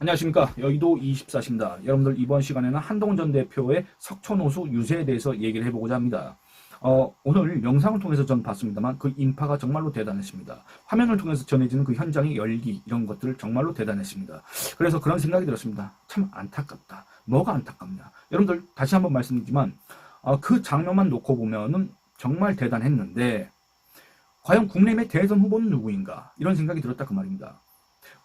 안녕하십니까. 여의도 24시입니다. 여러분들 이번 시간에는 한동훈 전 대표의 석촌호수 유세에 대해서 얘기를 해보고자 합니다. 오늘 영상을 통해서 전 봤습니다만 그 인파가 정말로 대단했습니다. 화면을 통해서 전해지는 그 현장의 열기 이런 것들 정말로 대단했습니다. 그래서 그런 생각이 들었습니다. 참 안타깝다. 뭐가 안타깝냐. 여러분들 다시 한번 말씀드리지만 그 장면만 놓고 보면은 정말 대단했는데 과연 국내의 대선 후보는 누구인가 이런 생각이 들었다 그 말입니다.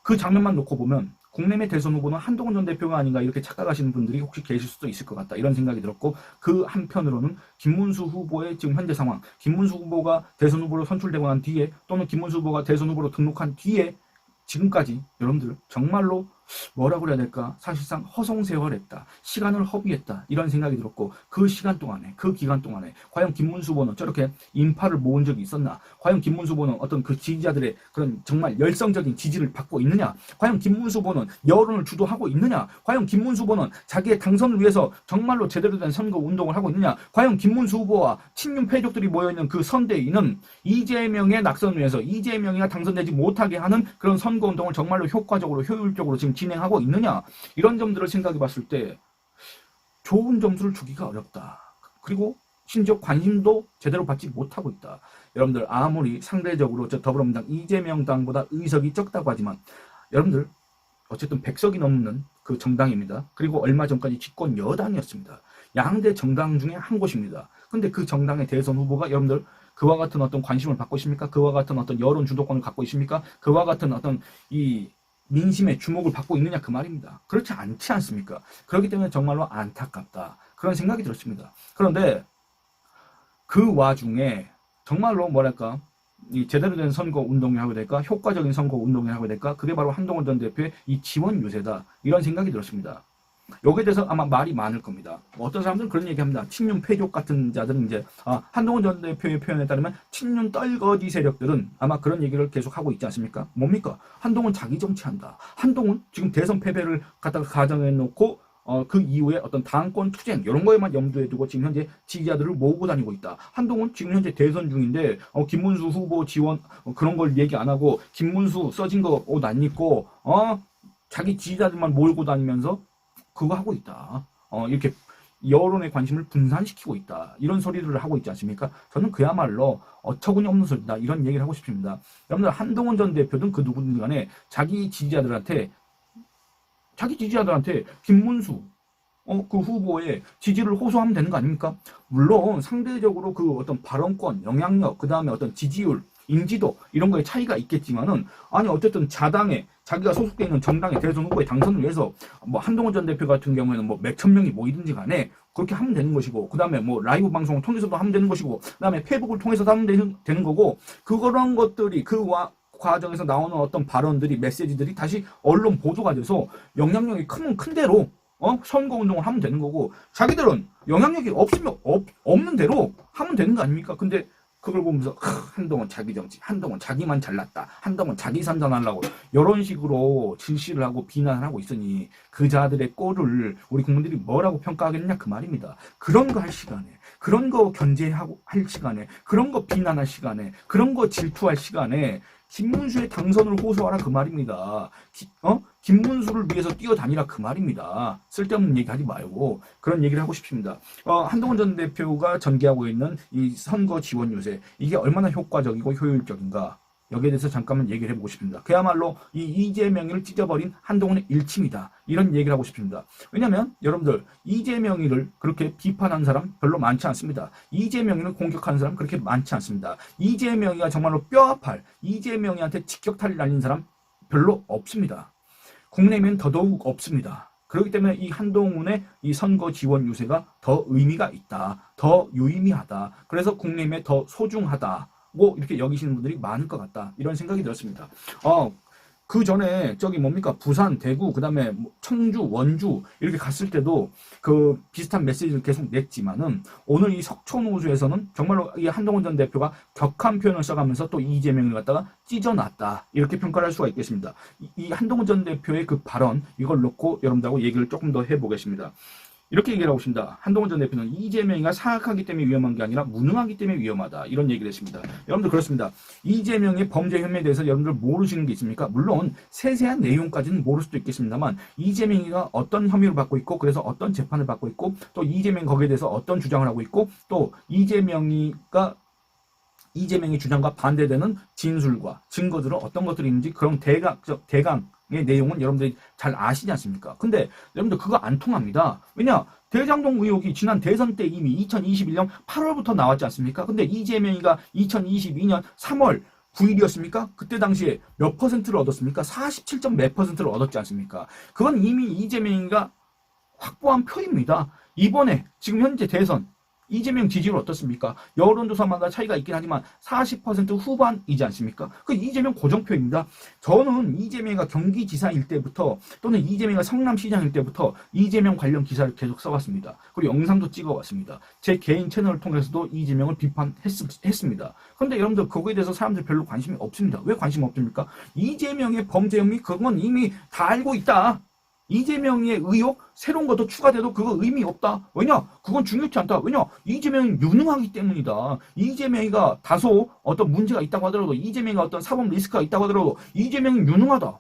그 장면만 놓고 보면 국내의 대선 후보는 한동훈 전 대표가 아닌가 이렇게 착각하시는 분들이 혹시 계실 수도 있을 것 같다 이런 생각이 들었고, 그 한편으로는 김문수 후보의 지금 현재 상황, 김문수 후보가 대선 후보로 선출되고 난 뒤에 또는 김문수 후보가 대선 후보로 등록한 뒤에 지금까지 여러분들 정말로 뭐라고 해야 될까, 사실상 허송세월했다, 시간을 허비했다 이런 생각이 들었고, 그 시간 동안에 그 기간 동안에 과연 김문수 후보는 저렇게 인파를 모은 적이 있었나, 과연 김문수 후보는 어떤 그 지지자들의 그런 정말 열성적인 지지를 받고 있느냐, 과연 김문수 후보는 여론을 주도하고 있느냐, 과연 김문수 후보는 자기의 당선을 위해서 정말로 제대로 된 선거 운동을 하고 있느냐, 과연 김문수 후보와 친윤 패족들이 모여있는 그 선대위는 이재명의 낙선을 위해서 이재명이가 당선되지 못하게 하는 그런 선거 운동을 정말로 효과적으로 효율적으로 지금 진행하고 있느냐, 이런 점들을 생각해 봤을 때 좋은 점수를 주기가 어렵다. 그리고 심지어 관심도 제대로 받지 못하고 있다. 여러분들 아무리 상대적으로 저 더불어민주당 이재명 당보다 의석이 적다고 하지만 여러분들 어쨌든 100석이 넘는 그 정당입니다. 그리고 얼마 전까지 집권 여당이었습니다. 양대 정당 중에 한 곳입니다. 근데 그 정당의 대선 후보가 여러분들 그와 같은 어떤 관심을 받고 있습니까? 그와 같은 어떤 여론 주도권을 갖고 있습니까? 그와 같은 어떤 이 민심의 주목을 받고 있느냐 그 말입니다. 그렇지 않지 않습니까? 그렇기 때문에 정말로 안타깝다 그런 생각이 들었습니다. 그런데 그 와중에 정말로 뭐랄까, 이 제대로 된 선거 운동을 하게 될까, 효과적인 선거 운동을 하게 될까, 그게 바로 한동훈 전 대표의 이 지원 유세다 이런 생각이 들었습니다. 여기에 대해서 아마 말이 많을 겁니다. 어떤 사람들은 그런 얘기합니다. 친윤 패족 같은 자들은 이제 한동훈 전 대표의 표현에 따르면 친윤 떨거지 세력들은 아마 그런 얘기를 계속 하고 있지 않습니까? 뭡니까? 한동훈 자기 정치한다. 한동훈 지금 대선 패배를 갖다가 가정해 놓고 그 이후에 어떤 당권 투쟁 이런 거에만 염두에 두고 지금 현재 지지자들을 모으고 다니고 있다. 한동훈 지금 현재 대선 중인데 김문수 후보 지원 그런 걸 얘기 안 하고 김문수 써진 거 옷 안 입고 자기 지지자들만 몰고 다니면서 그거 하고 있다. 이렇게 여론의 관심을 분산시키고 있다. 이런 소리를 하고 있지 않습니까? 저는 그야말로 어처구니 없는 소리다. 이런 얘기를 하고 싶습니다. 여러분들 한동훈 전 대표든 그 누구든 간에 자기 지지자들한테 김문수 그 후보의 지지를 호소하면 되는 거 아닙니까? 물론 상대적으로 그 어떤 발언권, 영향력, 그 다음에 어떤 지지율, 인지도 이런 거에 차이가 있겠지만은, 아니 어쨌든 자당에 자기가 소속돼 있는 정당의 대선 후보의 당선을 위해서 뭐 한동훈 전 대표 같은 경우에는 뭐 몇천 명이 모이든지 간에 그렇게 하면 되는 것이고, 그 다음에 뭐 라이브 방송을 통해서도 하면 되는 것이고, 그 다음에 페이북을 통해서도 하면 되는 거고, 그런 것들이 과정에서 나오는 어떤 발언들이, 메시지들이 다시 언론 보도가 돼서 영향력이 크면 큰 대로 선거 운동을 하면 되는 거고, 자기들은 영향력이 없는 대로 하면 되는 거 아닙니까? 근데 그걸 보면서 한동훈 자기 정치, 한동훈 자기만 잘났다, 한동훈 자기 선전하려고 이런 식으로 질시를 하고 비난을 하고 있으니 그 자들의 꼴을 우리 국민들이 뭐라고 평가하겠냐 그 말입니다. 그런 거 할 시간에, 그런 거 견제하고 할 시간에, 그런 거 비난할 시간에, 그런 거 질투할 시간에 김문수의 당선을 호소하라 그 말입니다. 김문수를 위해서 뛰어다니라 그 말입니다. 쓸데없는 얘기 하지 말고 그런 얘기를 하고 싶습니다. 한동훈 전 대표가 전개하고 있는 이 선거 지원 유세, 이게 얼마나 효과적이고 효율적인가, 여기에 대해서 잠깐만 얘기를 해보고 싶습니다. 그야말로 이 이재명이를 찢어버린 한동훈의 일침이다 이런 얘기를 하고 싶습니다. 왜냐면 여러분들 이재명이를 그렇게 비판한 사람 별로 많지 않습니다. 이재명이를 공격하는 사람 그렇게 많지 않습니다. 이재명이가 정말로 뼈아팔, 이재명이한테 직격탄을 날린 사람 별로 없습니다. 국내면 더더욱 없습니다. 그렇기 때문에 이 한동훈의 이 선거 지원 유세가 더 의미가 있다, 더 유의미하다, 그래서 국내에 더 소중하다 뭐 이렇게 여기시는 분들이 많을 것 같다 이런 생각이 들었습니다. 그 전에 저기 뭡니까, 부산, 대구, 그 다음에 청주, 원주 이렇게 갔을 때도 그 비슷한 메시지를 계속 냈지만은, 오늘 이 석촌호수에서는 정말로 이 한동훈 전 대표가 격한 표현을 써가면서 또 이재명을 갖다가 찢어놨다 이렇게 평가를 할 수가 있겠습니다. 이 한동훈 전 대표의 그 발언, 이걸 놓고 여러분들하고 얘기를 조금 더 해보겠습니다. 이렇게 얘기를 하고 있습니다. 한동훈 전 대표는 이재명이가 사악하기 때문에 위험한 게 아니라 무능하기 때문에 위험하다. 이런 얘기를 했습니다. 여러분들 그렇습니다. 이재명의 범죄 혐의에 대해서 여러분들 모르시는 게 있습니까? 물론 세세한 내용까지는 모를 수도 있겠습니다만 이재명이가 어떤 혐의를 받고 있고 그래서 어떤 재판을 받고 있고 또 이재명 거기에 대해서 어떤 주장을 하고 있고 또 이재명이 주장과 반대되는 진술과 증거들은 어떤 것들이 있는지 그런 대강의 내용은 여러분들이 잘 아시지 않습니까? 근데 여러분들 그거 안 통합니다. 왜냐? 대장동 의혹이 지난 대선 때 이미 2021년 8월부터 나왔지 않습니까? 근데 이재명이가 2022년 3월 9일이었습니까? 그때 당시에 몇 퍼센트를 얻었습니까? 47점 몇 퍼센트를 얻었지 않습니까? 그건 이미 이재명이가 확보한 표입니다. 이번에 지금 현재 대선 이재명 지지율 어떻습니까? 여론조사마다 차이가 있긴 하지만 40% 후반이지 않습니까? 그 이재명 고정표입니다. 저는 이재명이가 경기지사일 때부터 또는 이재명이가 성남시장일 때부터 이재명 관련 기사를 계속 써왔습니다. 그리고 영상도 찍어왔습니다. 제 개인 채널을 통해서도 이재명을 비판했습니다. 그런데 여러분들 그거에 대해서 사람들 별로 관심이 없습니다. 왜 관심 없습니까? 이재명의 범죄 혐의 그건 이미 다 알고 있다. 이재명의 의혹 새로운 것도 추가돼도 그거 의미 없다. 왜냐? 그건 중요치 않다. 왜냐? 이재명이 유능하기 때문이다. 이재명이가 다소 어떤 문제가 있다고 하더라도 이재명이가 어떤 사법 리스크가 있다고 하더라도 이재명이 유능하다.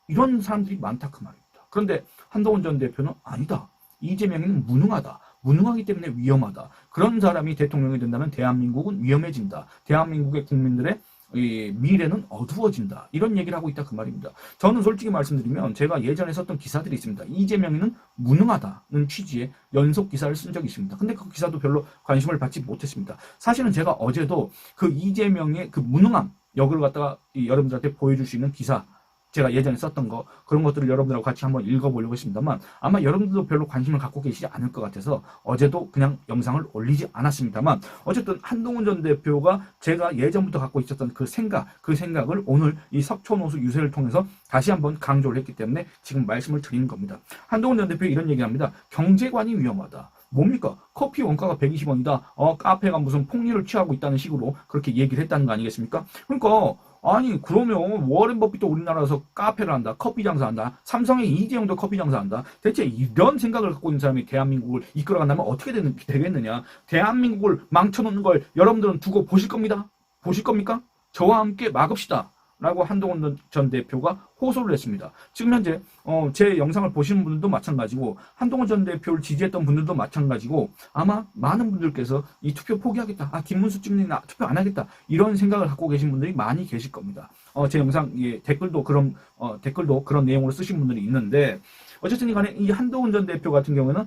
이런 사람들이 많다 그 말입니다. 그런데 한동훈 전 대표는 아니다. 이재명이는 무능하다. 무능하기 때문에 위험하다. 그런 사람이 대통령이 된다면 대한민국은 위험해진다. 대한민국의 국민들의 미래는 어두워진다. 이런 얘기를 하고 있다 그 말입니다. 저는 솔직히 말씀드리면 제가 예전에 썼던 기사들이 있습니다. 이재명이는 무능하다는 취지의 연속 기사를 쓴 적이 있습니다. 근데 그 기사도 별로 관심을 받지 못했습니다. 사실은 제가 어제도 그 이재명의 그 무능함 역을 갖다가 여러분들한테 보여줄 수 있는 기사 제가 예전에 썼던 거 그런 것들을 여러분들하고 같이 한번 읽어보려고 했습니다만 아마 여러분들도 별로 관심을 갖고 계시지 않을 것 같아서 어제도 그냥 영상을 올리지 않았습니다만 어쨌든 한동훈 전 대표가 제가 예전부터 갖고 있었던 그 생각을 오늘 이 석촌호수 유세를 통해서 다시 한번 강조를 했기 때문에 지금 말씀을 드리는 겁니다. 한동훈 전 대표 이런 얘기합니다. 경제관이 위험하다. 뭡니까? 커피 원가가 120원이다. 카페가 무슨 폭리를 취하고 있다는 식으로 그렇게 얘기를 했다는 거 아니겠습니까? 그러니까 아니 그러면 워렌 버핏도 우리나라에서 카페를 한다. 커피 장사한다. 삼성의 이재용도 커피 장사한다. 대체 이런 생각을 갖고 있는 사람이 대한민국을 이끌어간다면 어떻게 되겠느냐. 대한민국을 망쳐놓는 걸 여러분들은 두고 보실 겁니다. 보실 겁니까? 저와 함께 막읍시다. 라고 한동훈 전 대표가 호소를 했습니다. 지금 현재 제 영상을 보시는 분들도 마찬가지고 한동훈 전 대표를 지지했던 분들도 마찬가지고 아마 많은 분들께서 이 투표 포기하겠다. 김문수 찍는 투표 안 하겠다. 이런 생각을 갖고 계신 분들이 많이 계실 겁니다. 제 영상 댓글도 그런 내용으로 쓰신 분들이 있는데 어쨌든 간에 이 한동훈 전 대표 같은 경우에는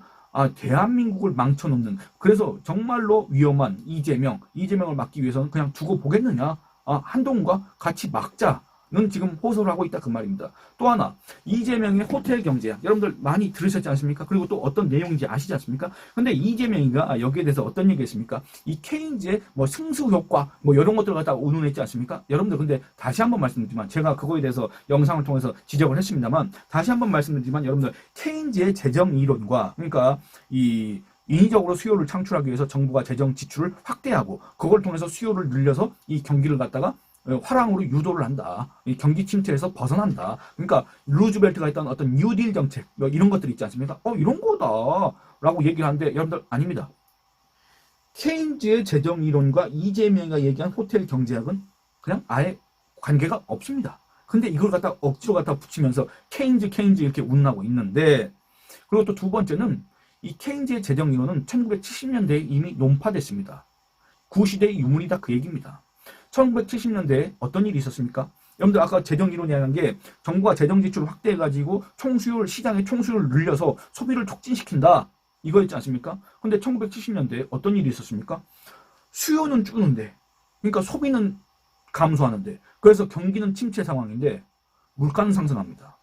대한민국을 망쳐놓는 그래서 정말로 위험한 이재명을 막기 위해서는 그냥 두고 보겠느냐. 한동훈과 같이 막자는 지금 호소를 하고 있다 그 말입니다. 또 하나 이재명의 호텔 경제학 여러분들 많이 들으셨지 않습니까? 그리고 또 어떤 내용인지 아시지 않습니까? 근데 이재명이가 여기에 대해서 어떤 얘기했습니까? 이 케인즈의 승수 효과 이런 것들을 갖다가 운운했지 않습니까? 여러분들 근데 다시 한번 말씀드리지만 제가 그거에 대해서 영상을 통해서 지적을 했습니다만 다시 한번 말씀드리지만 여러분들 케인즈의 재정 이론과 그러니까 인위적으로 수요를 창출하기 위해서 정부가 재정 지출을 확대하고 그걸 통해서 수요를 늘려서 이 경기를 갖다가 화랑으로 유도를 한다. 이 경기 침체에서 벗어난다. 그러니까 루즈벨트가 했던 어떤 뉴딜 정책 이런 것들이 있지 않습니까? 이런 거다라고 얘기를 하는데 여러분들 아닙니다. 케인즈의 재정 이론과 이재명이가 얘기한 호텔 경제학은 그냥 아예 관계가 없습니다. 근데 이걸 갖다 억지로 갖다 붙이면서 케인즈 이렇게 운운하고 있는데 그리고 또 두 번째는 이 케인즈의 재정 이론은 1970년대에 이미 논파됐습니다. 구시대의 유물이다 그 얘기입니다. 1970년대에 어떤 일이 있었습니까? 여러분들 아까 재정 이론이라는 게 정부가 재정 지출을 확대해가지고 시장의 총수요를 늘려서 소비를 촉진시킨다. 이거였지 않습니까? 근데 1970년대에 어떤 일이 있었습니까? 수요는 줄는데 그러니까 소비는 감소하는데 그래서 경기는 침체 상황인데 물가는 상승합니다.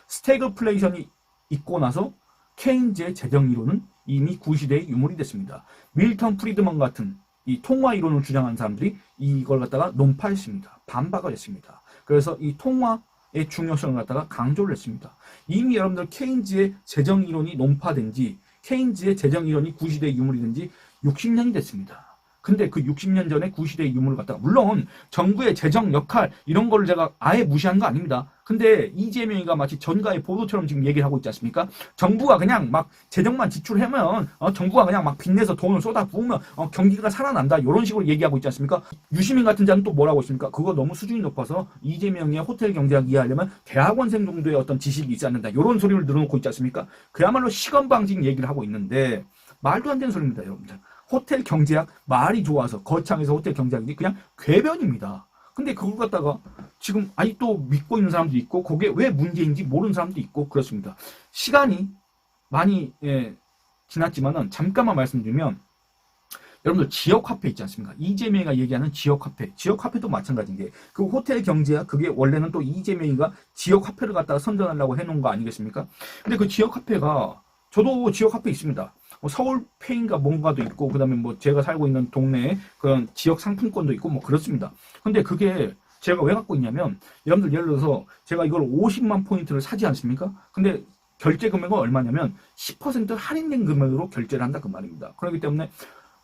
스태그플레이션이 있고 나서 케인즈의 재정 이론은 이미 구시대의 유물이 됐습니다. 밀턴 프리드먼 같은 이 통화 이론을 주장한 사람들이 이걸 갖다가 논파했습니다. 반박을 했습니다. 그래서 이 통화의 중요성을 갖다가 강조를 했습니다. 이미 여러분들 케인즈의 재정 이론이 논파된 지 케인즈의 재정 이론이 구시대의 유물이 된 지 60년이 됐습니다. 근데 그 60년 전에 구시대의 유물을 갖다가, 물론 정부의 재정 역할 이런 거를 제가 아예 무시한 거 아닙니다. 근데 이재명이가 마치 전가의 보도처럼 지금 얘기를 하고 있지 않습니까? 정부가 그냥 막 재정만 지출하면 정부가 그냥 막 빚내서 돈을 쏟아 부으면 경기가 살아난다, 이런 식으로 얘기하고 있지 않습니까? 유시민 같은 자는 또 뭐라고 있습니까? 그거 너무 수준이 높아서 이재명의 호텔 경제학 이해하려면 대학원생 정도의 어떤 지식이 있어야 한다, 이런 소리를 늘어놓고 있지 않습니까? 그야말로 시건방진 얘기를 하고 있는데 말도 안 되는 소리입니다, 여러분들. 호텔 경제학, 말이 좋아서 거창해서 호텔 경제학이 그냥 궤변입니다. 근데 그걸 갖다가 지금 아직도 믿고 있는 사람도 있고, 그게 왜 문제인지 모르는 사람도 있고 그렇습니다. 시간이 많이 지났지만은 잠깐만 말씀드리면, 여러분들 지역화폐 있지 않습니까? 이재명이가 얘기하는 지역화폐, 지역화폐도 마찬가지인 게, 그 호텔 경제학, 그게 원래는 또 이재명이가 지역화폐를 갖다가 선전하려고 해놓은 거 아니겠습니까? 근데 그 지역화폐가, 저도 지역화폐 있습니다. 서울페인가 뭔가도 있고, 그 다음에 뭐 제가 살고 있는 동네에 그런 지역 상품권도 있고 뭐 그렇습니다. 근데 그게 제가 왜 갖고 있냐면, 여러분들 예를 들어서 제가 이걸 50만 포인트를 사지 않습니까? 근데 결제 금액은 얼마냐면 10% 할인된 금액으로 결제를 한다, 그 말입니다. 그렇기 때문에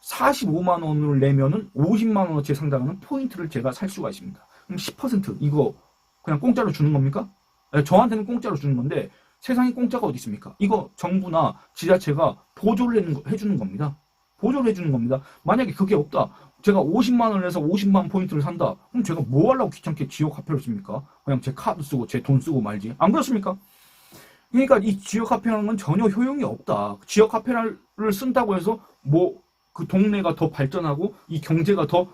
45만 원을 내면은 50만 원어치 상당하는 포인트를 제가 살 수가 있습니다. 그럼 10% 이거 그냥 공짜로 주는 겁니까? 저한테는 공짜로 주는 건데, 세상에 공짜가 어디 있습니까? 이거 정부나 지자체가 보조를 해주는 겁니다. 보조를 해주는 겁니다. 만약에 그게 없다, 제가 50만 원을 내서 50만 포인트를 산다, 그럼 제가 뭐 하려고 귀찮게 지역화폐를 씁니까? 그냥 제 카드 쓰고 제 돈 쓰고 말지. 안 그렇습니까? 그러니까 이 지역화폐라는 건 전혀 효용이 없다. 지역화폐를 쓴다고 해서 뭐 그 동네가 더 발전하고 이 경제가 더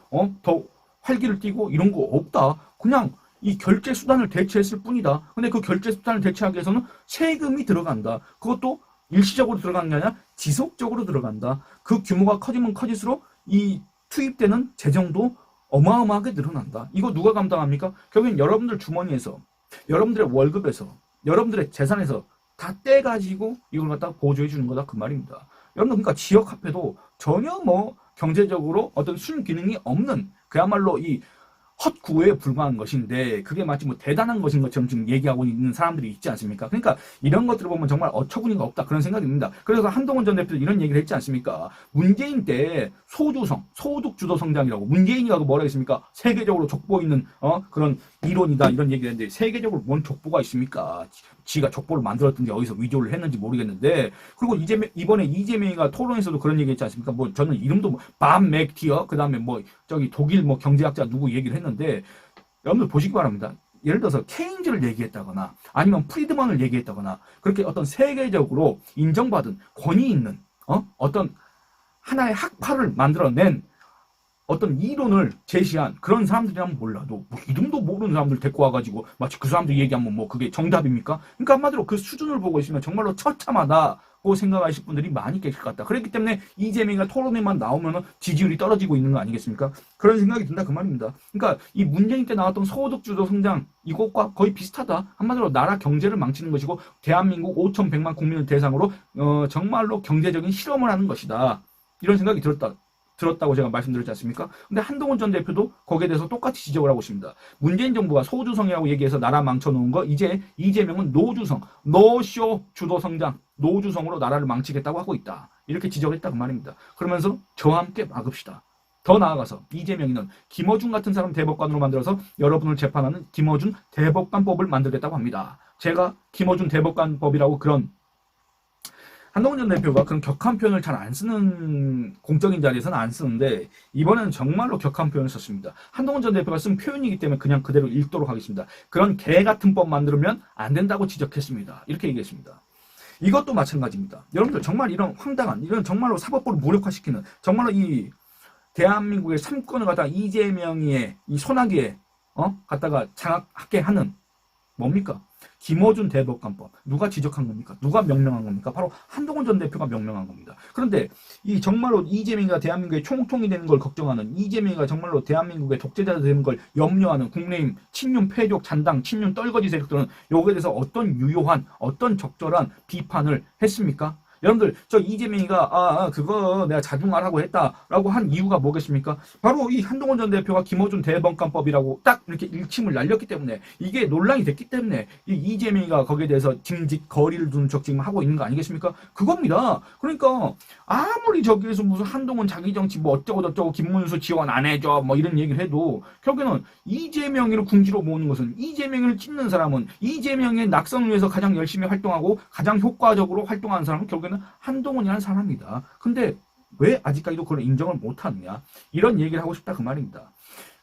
활기를 띠고 이런 거 없다. 그냥 이 결제 수단을 대체했을 뿐이다. 근데 그 결제 수단을 대체하기 위해서는 세금이 들어간다. 그것도 일시적으로 들어가는 게 아니라 지속적으로 들어간다. 그 규모가 커지면 커질수록 이 투입되는 재정도 어마어마하게 늘어난다. 이거 누가 감당합니까? 결국엔 여러분들 주머니에서, 여러분들의 월급에서, 여러분들의 재산에서 다 떼가지고 이걸 갖다가 보조해 주는 거다, 그 말입니다. 여러분, 그러니까 지역화폐도 전혀 뭐 경제적으로 어떤 순기능이 없는, 그야말로 이 헛구호에 불과한 것인데, 그게 마치 뭐 대단한 것인 것처럼 지금 얘기하고 있는 사람들이 있지 않습니까? 그러니까 이런 것들을 보면 정말 어처구니가 없다, 그런 생각이 듭니다. 그래서 한동훈 전 대표도 이런 얘기를 했지 않습니까? 문재인 때 소주성, 소득주도 성장이라고, 문재인이 가고 뭐라 했습니까? 세계적으로 족보 있는 그런 이론이다, 이런 얘기를 했는데, 세계적으로 뭔 족보가 있습니까? 지가 족보를 만들었든지 어디서 위조를 했는지 모르겠는데. 그리고 이번에 이재명이가 토론에서도 그런 얘기 했지 않습니까? 뭐 저는 이름도 뭐 밥 맥티어, 그 다음에 뭐 저기 독일 뭐 경제학자 누구 얘기를 했는데, 여러분들 보시기 바랍니다. 예를 들어서 케인즈를 얘기했다거나 아니면 프리드먼을 얘기했다거나, 그렇게 어떤 세계적으로 인정받은 권위 있는 어떤 하나의 학파를 만들어낸 어떤 이론을 제시한 그런 사람들이라면 몰라도, 뭐 이름도 모르는 사람들 데리고 와가지고 마치 그 사람들 얘기하면 뭐 그게 정답입니까? 그러니까 한마디로 그 수준을 보고 있으면 정말로 처참하다고 생각하실 분들이 많이 계실 것 같다. 그렇기 때문에 이재명이가 토론에만 나오면 지지율이 떨어지고 있는 거 아니겠습니까? 그런 생각이 든다, 그 말입니다. 그러니까 이 문재인 때 나왔던 소득주도 성장, 이것과 거의 비슷하다. 한마디로 나라 경제를 망치는 것이고, 대한민국 5,100만 국민을 대상으로 정말로 경제적인 실험을 하는 것이다, 이런 생각이 들었다고 제가 말씀드렸지 않습니까? 근데 한동훈 전 대표도 거기에 대해서 똑같이 지적을 하고 있습니다. 문재인 정부가 소주성이라고 얘기해서 나라 망쳐놓은 거, 이제 이재명은 노주성, 노쇼 주도 성장, 노주성으로 나라를 망치겠다고 하고 있다, 이렇게 지적했다고 말입니다. 그러면서 저와 함께 막읍시다. 더 나아가서 이재명이는 김어준 같은 사람 대법관으로 만들어서 여러분을 재판하는 김어준 대법관법을 만들겠다고 합니다. 제가 김어준 대법관법이라고 그런, 한동훈 전 대표가 그런 격한 표현을 잘 안 쓰는, 공적인 자리에서는 안 쓰는데 이번에는 정말로 격한 표현을 썼습니다. 한동훈 전 대표가 쓴 표현이기 때문에 그냥 그대로 읽도록 하겠습니다. 그런 개 같은 법 만들면 안 된다고 지적했습니다. 이렇게 얘기했습니다. 이것도 마찬가지입니다. 여러분들 정말 이런 황당한, 이런 정말로 사법부를 무력화시키는, 정말로 이 대한민국의 3권을 갖다가 이재명이의 이 소나기에 갖다가 장악하게 하는, 뭡니까? 김어준 대법관법. 누가 지적한 겁니까? 누가 명명한 겁니까? 바로 한동훈 전 대표가 명명한 겁니다. 그런데 이 정말로 이재명이가 대한민국의 총통이 되는 걸 걱정하는, 이재명이가 정말로 대한민국의 독재자 되는 걸 염려하는 국민의힘 친윤 패족 잔당 친윤 떨거지 세력들은 여기에 대해서 어떤 유효한, 어떤 적절한 비판을 했습니까? 여러분들 저 이재명이가 그거 내가 자중하라고 했다라고 한 이유가 뭐겠습니까? 바로 이 한동훈 전 대표가 김어준 대법관법이라고 딱 이렇게 일침을 날렸기 때문에 이게 논란이 됐기 때문에 이 이재명이가 거기에 대해서 징직 거리를 두는 척 지금 하고 있는 거 아니겠습니까? 그겁니다. 그러니까 아무리 저기에서 무슨 한동훈 자기 정치 뭐 어쩌고 저쩌고 김문수 지원 안 해줘 뭐 이런 얘기를 해도 결국에는 이재명이를 궁지로 모으는 것은 이재명을 찍는 사람은 이재명의 낙선을 위해서 가장 열심히 활동하고 가장 효과적으로 활동하는 사람은 결국에는 한동훈이라는 사람이다. 근데 왜 아직까지도 그걸 인정을 못하느냐 이런 얘기를 하고 싶다 그 말입니다.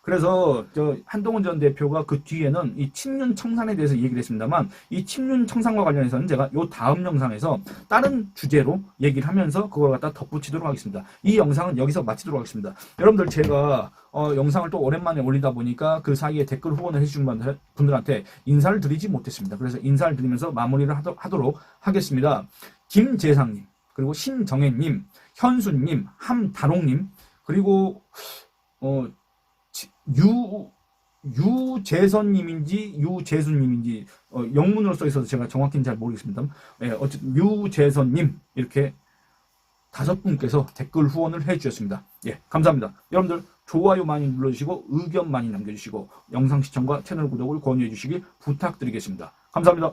그래서 저 한동훈 전 대표가 그 뒤에는 이 친윤 청산에 대해서 얘기를 했습니다만 이 친윤 청산과 관련해서는 제가 요 다음 영상에서 다른 주제로 얘기를 하면서 그걸 갖다 덧붙이도록 하겠습니다. 이 영상은 여기서 마치도록 하겠습니다. 여러분들 제가 영상을 또 오랜만에 올리다 보니까 그 사이에 댓글 후원을 해주신 분들한테 인사를 드리지 못했습니다. 그래서 인사를 드리면서 마무리를 하도록 하겠습니다. 김재상님, 그리고 신정혜님, 현수님, 함다롱님, 그리고 유재선님인지 유재수님인지 영문으로 써 있어서 제가 정확히는 잘 모르겠습니다. 어쨌든 유재선님 이렇게 5분께서 댓글 후원을 해주셨습니다. 예, 감사합니다. 여러분들 좋아요 많이 눌러주시고 의견 많이 남겨주시고 영상 시청과 채널 구독을 권유해 주시길 부탁드리겠습니다. 감사합니다.